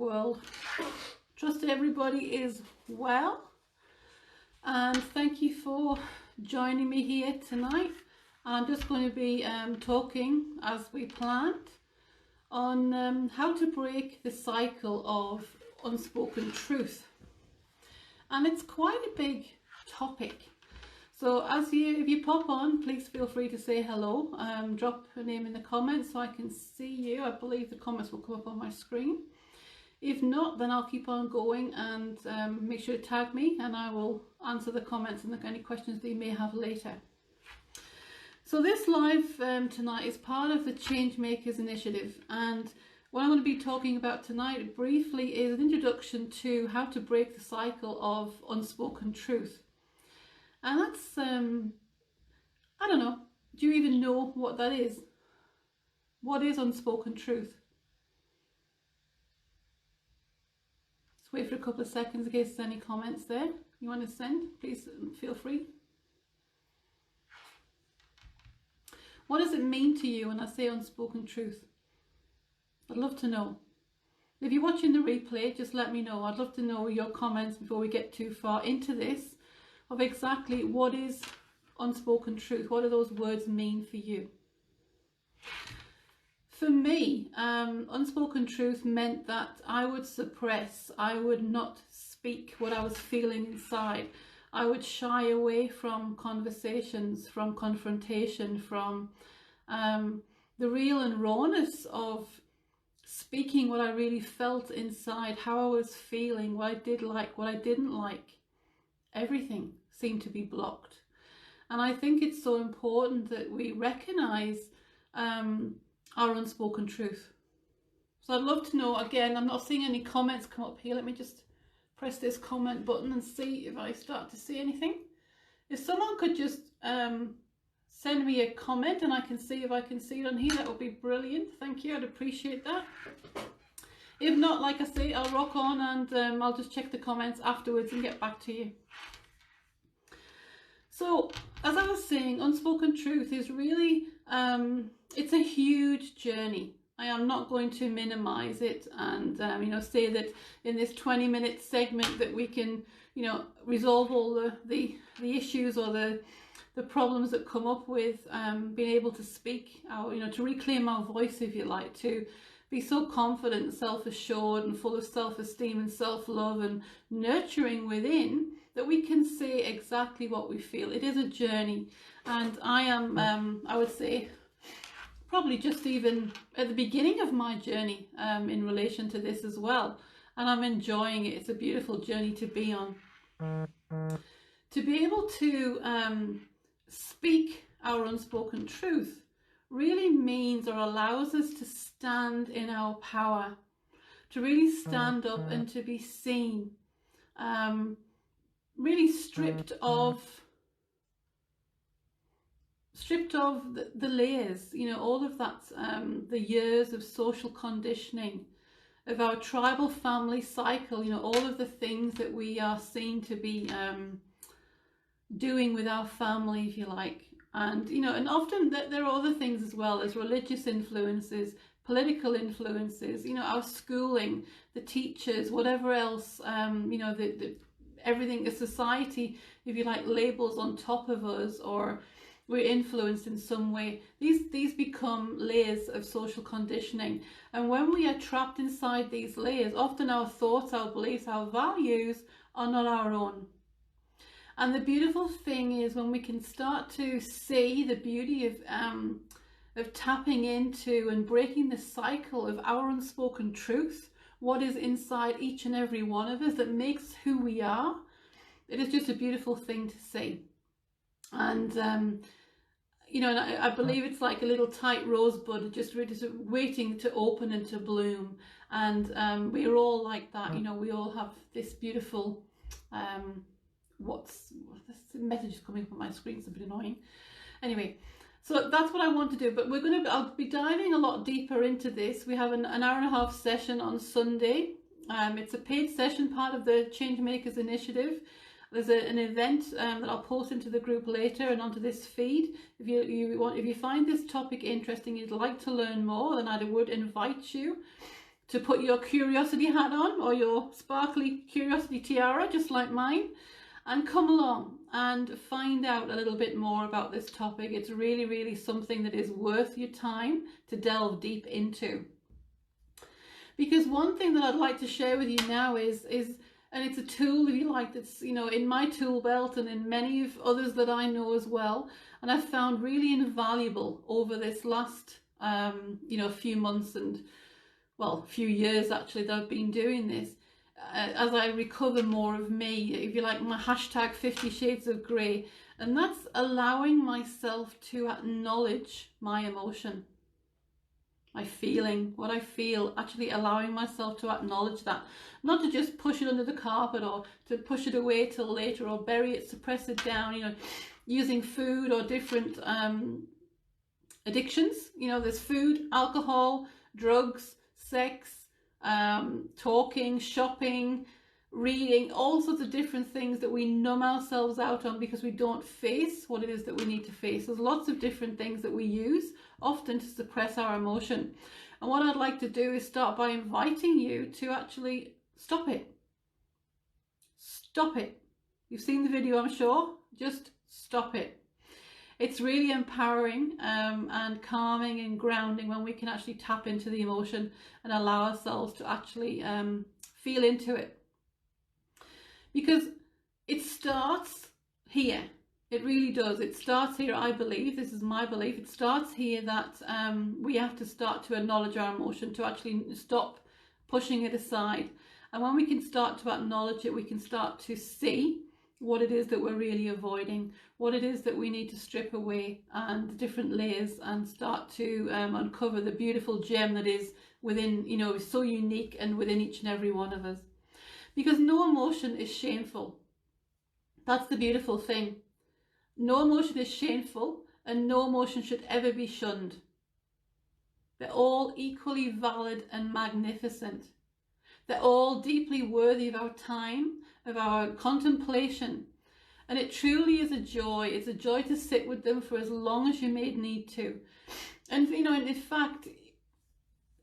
world. Trust everybody is well, and thank you for joining me here tonight. I'm just going to be talking, as we planned, on how to break the cycle of unspoken truth. And it's quite a big topic. So if you pop on, please feel free to say hello. Drop a name in the comments so I can see you. I believe the comments will come up on my screen. If not, then I'll keep on going and make sure to tag me, and I will answer the comments and any questions that you may have later. So this live tonight is part of the Changemakers initiative, and what I'm going to be talking about tonight briefly is an introduction to how to break the cycle of unspoken truth. And that's, I don't know, do you even know what that is? What is unspoken truth? Let's wait for a couple of seconds in case there's any comments there you want to send. Please feel free. What does it mean to you when I say unspoken truth? I'd love to know. If you're watching the replay, just let me know. I'd love to know your comments before we get too far into this, of exactly what is unspoken truth. What do those words mean for you? For me, unspoken truth meant that I would suppress, I would not speak what I was feeling inside. I would shy away from conversations, from confrontation, from the real and rawness of speaking what I really felt inside, how I was feeling, what I did like, what I didn't like. Everything seemed to be blocked. And I think it's so important that we recognize our unspoken truth. So I'd love to know, again, I'm not seeing any comments come up here. Let me just press this comment button and see if I start to see anything. If someone could just send me a comment and I can see if I can see it on here, that would be brilliant. Thank you, I'd appreciate that. If not, like I say, I'll rock on and I'll just check the comments afterwards and get back to you. So, as I was saying, unspoken truth is really, it's a huge journey. I am not going to minimize it and, say that in this 20-minute segment that we can, resolve all the issues or the problems that come up with being able to speak, to reclaim our voice, if you like, to be so confident, self-assured and full of self-esteem and self-love and nurturing within, that we can say exactly what we feel. It is a journey, and I am, I would say, probably just even at the beginning of my journey in relation to this as well, and I'm enjoying it. It's a beautiful journey to be on. To be able to speak our unspoken truth really means or allows us to stand in our power, to really stand up and to be seen, really stripped of the layers, all of that, the years of social conditioning, of our tribal family cycle, all of the things that we are seen to be doing with our family, if you like. And, and often there are other things as well, as religious influences, political influences, our schooling, the teachers, whatever else, everything, the society, if you like, labels on top of us, or we're influenced in some way. These become layers of social conditioning. And when we are trapped inside these layers, often our thoughts, our beliefs, our values are not our own. And the beautiful thing is when we can start to see the beauty of tapping into and breaking the cycle of our unspoken truth, what is inside each and every one of us that makes who we are. It is just a beautiful thing to see. And, and I believe it's like a little tight rosebud, just really waiting to open and to bloom. And we're all like that, we all have this beautiful, this message is coming up on my screen, it's a bit annoying. Anyway, so that's what I want to do, but I'll be diving a lot deeper into this. We have an hour and a half session on Sunday. It's a paid session, part of the Changemakers initiative. There's an event that I'll post into the group later and onto this feed. If you find this topic interesting, you'd like to learn more, then I would invite you to put your curiosity hat on, or your sparkly curiosity tiara, just like mine, and come along and find out a little bit more about this topic. It's really, really something that is worth your time to delve deep into. Because one thing that I'd like to share with you now is and it's a tool, if you like, that's, you know, in my tool belt and in many of others that I know as well, and I've found really invaluable over this last you know, few months and, well, few years actually that I've been doing this, as I recover more of me, if you like, my hashtag 50 Shades of Grey, and that's allowing myself to acknowledge my emotion, my feeling, what I feel, actually allowing myself to acknowledge that. Not to just push it under the carpet or to push it away till later or bury it, suppress it down, you know, using food or different addictions. You know, there's food, alcohol, drugs, sex, talking, shopping, reading, all sorts of different things that we numb ourselves out on because we don't face what it is that we need to face. There's lots of different things that we use often to suppress our emotion. And what I'd like to do is start by inviting you to actually stop it. Stop it. You've seen the video, I'm sure. Just stop it. It's really empowering and calming and grounding when we can actually tap into the emotion and allow ourselves to actually feel into it. Because it starts here. It really does. It starts here, I believe. This is my belief. It starts here that we have to start to acknowledge our emotion, to actually stop pushing it aside. And when we can start to acknowledge it, we can start to see what it is that we're really avoiding, what it is that we need to strip away, and the different layers, and start to uncover the beautiful gem that is within, you know, so unique and within each and every one of us. Because no emotion is shameful. That's the beautiful thing. No emotion is shameful, and no emotion should ever be shunned. They're all equally valid and magnificent. They're all deeply worthy of our time, of our contemplation. And it truly is a joy. It's a joy to sit with them for as long as you may need to. And, you know, in fact,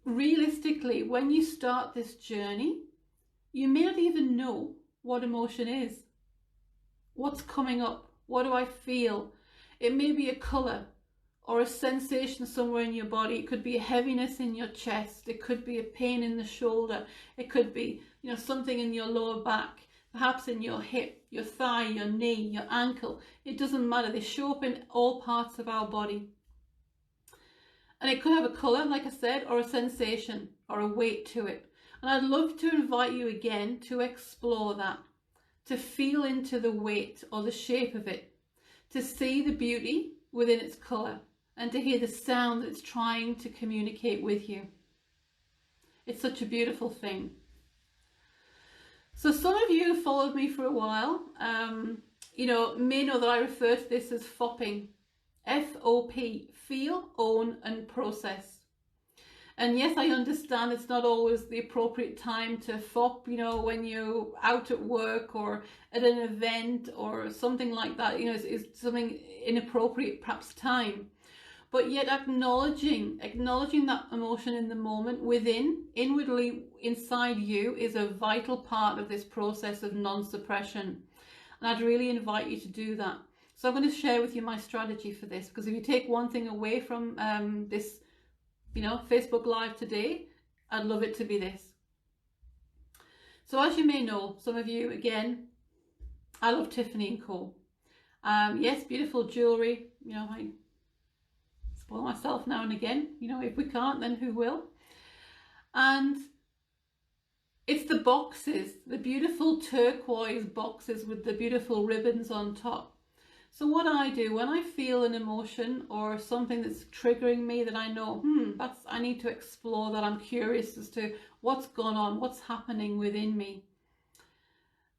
realistically, when you start this journey, you may not even know what emotion is. What's coming up? What do I feel? It may be a colour or a sensation somewhere in your body. It could be a heaviness in your chest. It could be a pain in the shoulder. It could be, you know, something in your lower back, perhaps in your hip, your thigh, your knee, your ankle. It doesn't matter. They show up in all parts of our body. And it could have a colour, like I said, or a sensation or a weight to it. And I'd love to invite you again to explore that, to feel into the weight or the shape of it, to see the beauty within its colour, and to hear the sound that it's trying to communicate with you. It's such a beautiful thing. So some of you who followed me for a while, you know, may know that I refer to this as fopping. F-O-P, feel, own and process. And yes, I understand it's not always the appropriate time to fop, you know, when you're out at work or at an event or something like that, you know, it's something inappropriate perhaps time. But yet acknowledging that emotion in the moment within, inwardly inside you, is a vital part of this process of non-suppression. And I'd really invite you to do that. So I'm going to share with you my strategy for this, because if you take one thing away from this, you know, Facebook Live today, I'd love it to be this. So as you may know, some of you, again, I love Tiffany & Co. Yes, beautiful jewellery. You know, I spoil myself now and again. You know, if we can't, then who will? And it's the boxes, the beautiful turquoise boxes with the beautiful ribbons on top. So what I do when I feel an emotion or something that's triggering me that I know, I need to explore that, I'm curious as to what's gone on, what's happening within me.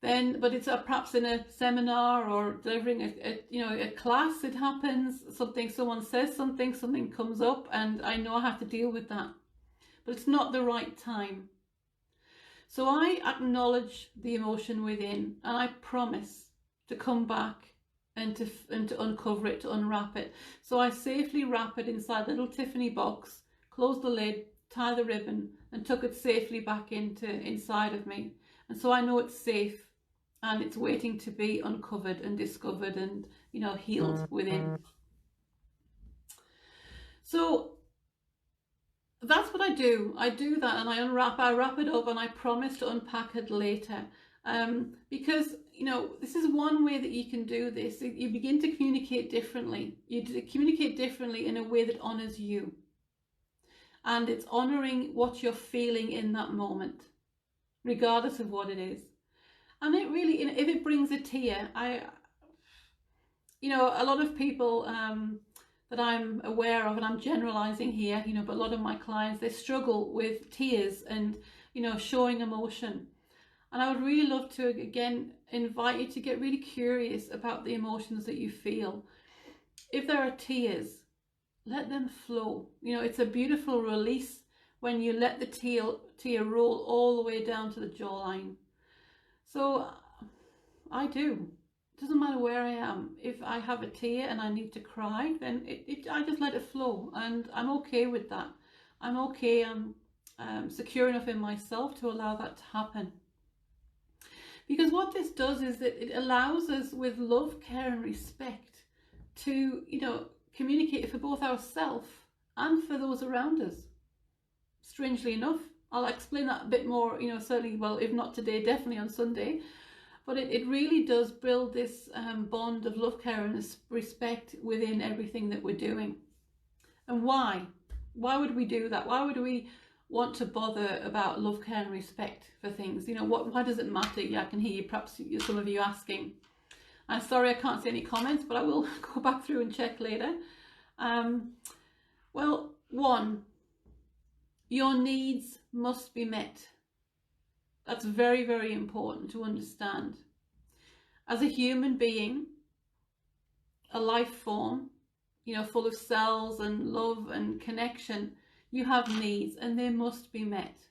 Then, but it's perhaps in a seminar or delivering a class, it happens, someone says something comes up, and I know I have to deal with that. But it's not the right time. So I acknowledge the emotion within, and I promise to come back and to uncover it, to unwrap it. So I safely wrap it inside a little Tiffany box, close the lid, tie the ribbon, and tuck it safely back inside of me. And so I know it's safe and it's waiting to be uncovered and discovered and, you know, healed within. So that's what I do. I do that, and I wrap it up, and I promise to unpack it later. Because, you know, this is one way that you can do this. You begin to communicate differently. You communicate differently in a way that honors you. And it's honoring what you're feeling in that moment, regardless of what it is. And it really, if it brings a tear, you know, a lot of people that I'm aware of, and I'm generalizing here, you know, but a lot of my clients, they struggle with tears and, you know, showing emotion. And I would really love to, again, invite you to get really curious about the emotions that you feel. If there are tears, let them flow. You know, it's a beautiful release when you let the tear roll all the way down to the jawline. So I do. It doesn't matter where I am. If I have a tear and I need to cry, then I just let it flow, and I'm okay with that. I'm okay. I'm secure enough in myself to allow that to happen. Because what this does is that it allows us, with love, care and respect, to, you know, communicate for both ourselves and for those around us. Strangely enough, I'll explain that a bit more, you know, certainly, well, if not today, definitely on Sunday. But it really does build this bond of love, care and respect within everything that we're doing. And why? Why would we do that? Why would we want to bother about love, care and respect for things? You know, why does it matter? Yeah, I can hear you, perhaps some of you asking. I'm sorry I can't see any comments, but I will go back through and check later. Well, one, your needs must be met. That's very, very important to understand. As a human being, a life form, you know, full of cells and love and connection, you have needs and they must be met.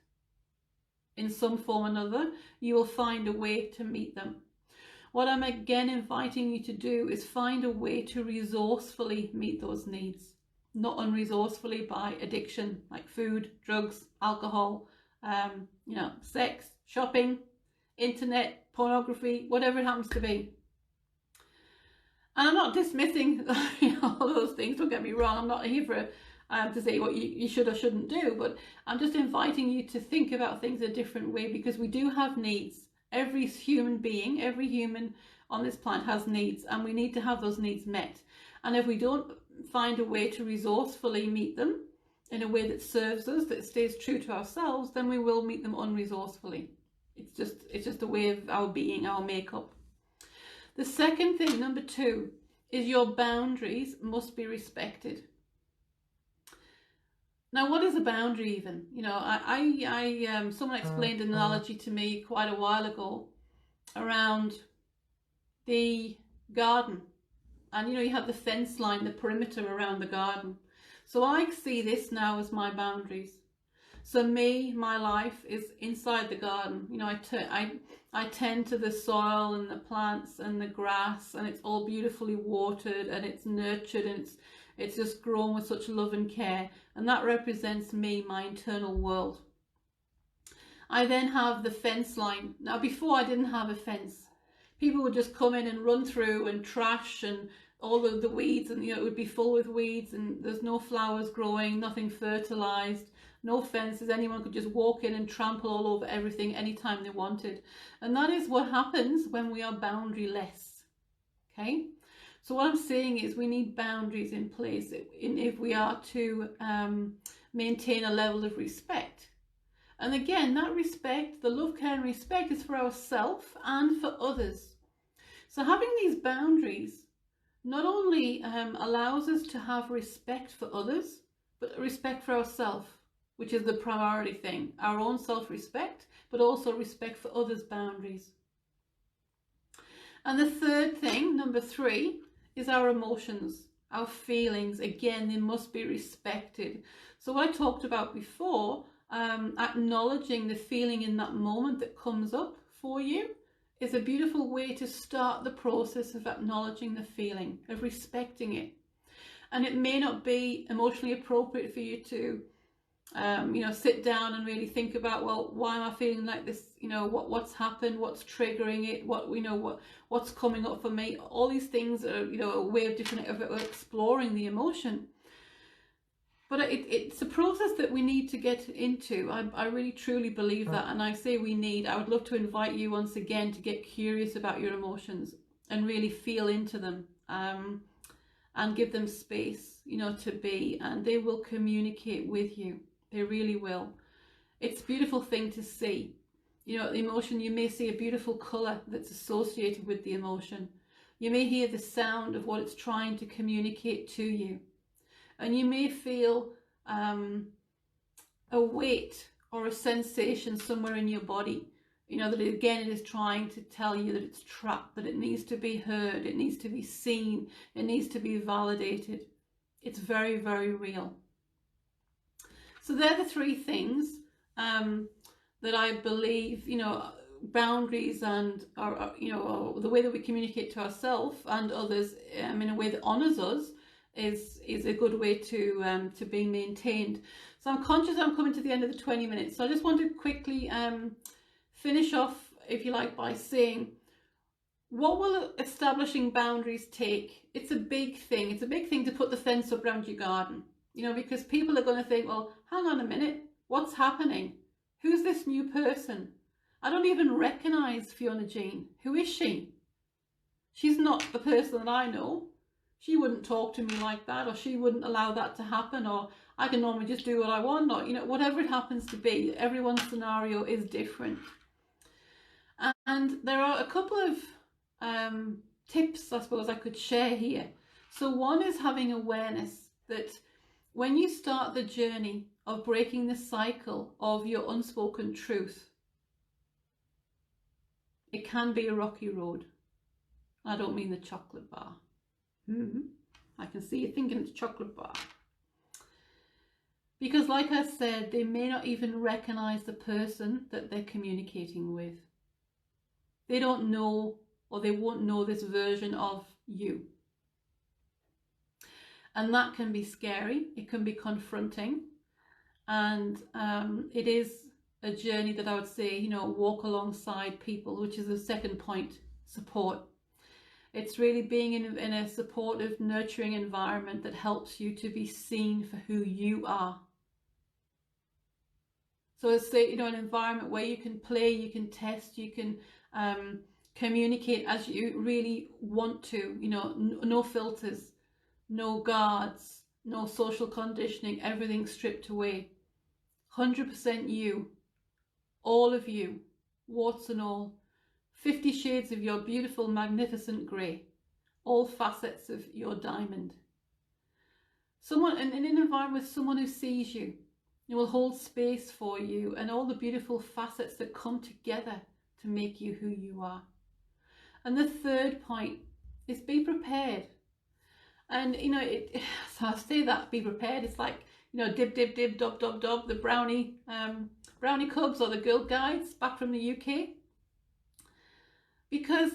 In some form or another, you will find a way to meet them. What I'm again inviting you to do is find a way to resourcefully meet those needs, not unresourcefully by addiction, like food, drugs, alcohol, you know, sex, shopping, internet, pornography, whatever it happens to be. And I'm not dismissing, you know, all those things, don't get me wrong. I'm not here for to say what you should or shouldn't do, but I'm just inviting you to think about things a different way, because we do have needs. Every human being, every human on this planet has needs, and we need to have those needs met. And if we don't find a way to resourcefully meet them in a way that serves us, that stays true to ourselves, then we will meet them unresourcefully. It's just a way of our being, our makeup. The second thing, number two, is your boundaries must be respected. Now, what is a boundary even? You know, someone explained an analogy to me quite a while ago around the garden. And, you know, you have the fence line, the perimeter around the garden. So I see this now as my boundaries. So my life is inside the garden. You know, I tend to the soil and the plants and the grass, and it's all beautifully watered and it's nurtured, and it's just grown with such love and care. And that represents me, my internal world. I then have the fence line. Now, before I didn't have a fence. People would just come in and run through and trash and all of the weeds, and, you know, it would be full with weeds, and there's no flowers growing, nothing fertilized, no fences. Anyone could just walk in and trample all over everything anytime they wanted. And that is what happens when we are boundaryless. Okay? So what I'm saying is we need boundaries in place if we are to maintain a level of respect. And again, that respect, the love, care and respect, is for ourselves and for others. So having these boundaries not only allows us to have respect for others, but respect for ourselves, which is the priority thing, our own self-respect, but also respect for others' boundaries. And the third thing, number three, is our emotions, our feelings. Again, they must be respected. So what I talked about before, acknowledging the feeling in that moment that comes up for you, is a beautiful way to start the process of acknowledging the feeling, of respecting it. And it may not be emotionally appropriate for you to You know, sit down and really think about, well, why am I feeling like this? You know, what's happened, what's triggering it, what's coming up for me. All these things are, you know, a way of exploring the emotion. But it's a process that we need to get into. I really truly believe that. And I say I would love to invite you once again to get curious about your emotions and really feel into them, and give them space, you know, to be, and they will communicate with you. They really will. It's a beautiful thing to see. You know, the emotion, you may see a beautiful colour that's associated with the emotion. You may hear the sound of what it's trying to communicate to you. And you may feel a weight or a sensation somewhere in your body, you know, that again, it is trying to tell you that it's trapped, that it needs to be heard, it needs to be seen, it needs to be validated. It's very, very real. So they're the three things that I believe, you know, boundaries and you know, the way that we communicate to ourselves and others in a way that honours us is a good way to be maintained. So I'm conscious I'm coming to the end of the 20 minutes. So I just want to quickly finish off, if you like, by saying, what will establishing boundaries take? It's a big thing. It's a big thing to put the fence up around your garden, you know, because people are going to think, well, hang on a minute, what's happening? Who's this new person? I don't even recognise Fiona Jean. Who is she? She's not the person that I know. She wouldn't talk to me like that, or she wouldn't allow that to happen, or I can normally just do what I want, or, you know, whatever it happens to be. Everyone's scenario is different. And there are a couple of tips, I suppose, I could share here. So one is having awareness that when you start the journey of breaking the cycle of your unspoken truth, it can be a rocky road. I don't mean the chocolate bar. I can see you thinking it's chocolate bar. Because like I said, they may not even recognize the person that they're communicating with. They don't know, or they won't know this version of you. And that can be scary. It can be confronting. And it is a journey that I would say, you know, walk alongside people, which is the second point, support. It's really being in a supportive, nurturing environment that helps you to be seen for who you are. So it's, you know, an environment where you can play, you can test, you can communicate as you really want to, you know, no filters, no guards, no social conditioning, everything stripped away. 100% you, all of you, warts and all, 50 shades of your beautiful, magnificent grey, all facets of your diamond. Someone in an environment with someone who sees you, who will hold space for you and all the beautiful facets that come together to make you who you are. And the third point is be prepared. And, you know, so I say that, be prepared. It's like, you know, dib, dib, dib, dob, dob, dob, the brownie cubs or the Girl Guides back from the UK. Because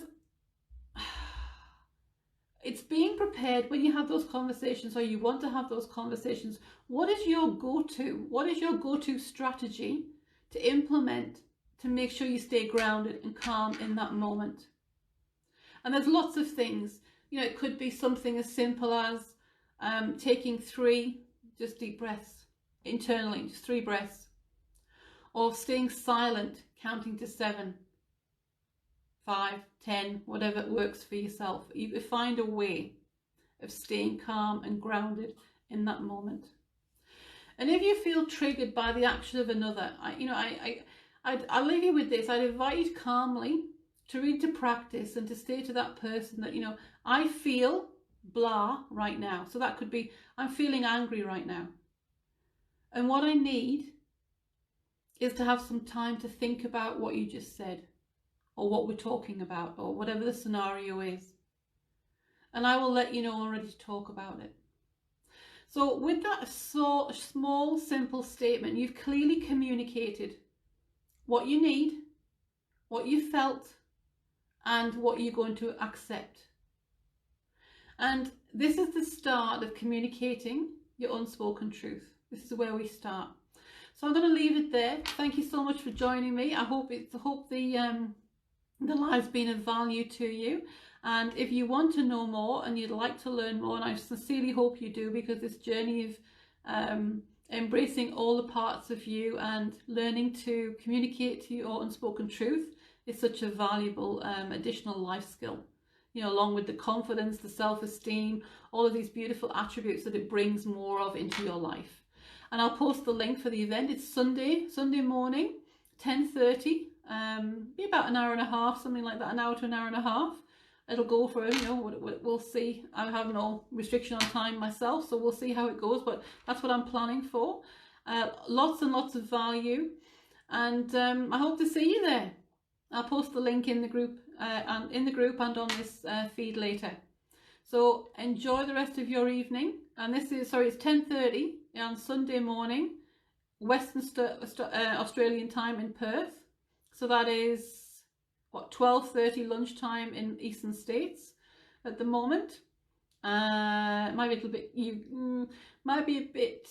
it's being prepared when you have those conversations, or you want to have those conversations. What is your go-to? What is your go-to strategy to implement to make sure you stay grounded and calm in that moment? And there's lots of things. You know, it could be something as simple as taking 3 just deep breaths internally, just 3 breaths. Or staying silent, counting to 7, 5, 10, whatever works for yourself. You find a way of staying calm and grounded in that moment. And if you feel triggered by the action of another, I'll leave you with this. I'd invite you calmly to read, to practice, and to say to that person that, you know, I feel blah right now. So that could be, I'm feeling angry right now. And what I need is to have some time to think about what you just said, or what we're talking about, or whatever the scenario is. And I will let you know I'm ready to talk about it. So with that small, simple statement, you've clearly communicated what you need, what you felt, and what you're going to accept. And this is the start of communicating your unspoken truth. This is where we start. So I'm going to leave it there. Thank you so much for joining me. I hope the live's been of value to you. And if you want to know more and you'd like to learn more, and I sincerely hope you do, because this journey of embracing all the parts of you and learning to communicate to your unspoken truth is such a valuable additional life skill. You know, along with the confidence, the self-esteem, all of these beautiful attributes that it brings more of into your life. And I'll post the link for the event. It's Sunday morning, 10:30. Be about an hour and a half, something like that, an hour to an hour and a half. It'll go for, you know, we'll see. I have no restriction on time myself, so we'll see how it goes, but that's what I'm planning for. Lots and lots of value, and I hope to see you there. I'll post the link in the group and on this feed later. So enjoy the rest of your evening. And this is, sorry, it's 10:30 on Sunday morning, Western Australian time in Perth. So that is what, 12:30 lunchtime in Eastern States at the moment. Might be a little bit, might be a bit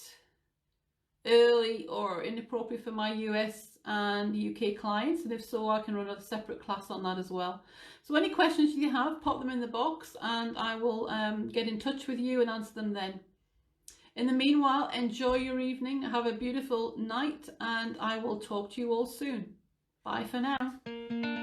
early or inappropriate for my US and UK clients, and if so, I can run a separate class on that as well. So any questions you have, pop them in the box and I will get in touch with you and answer them then. In the meanwhile, enjoy your evening, have a beautiful night, and I will talk to you all soon. Bye for now.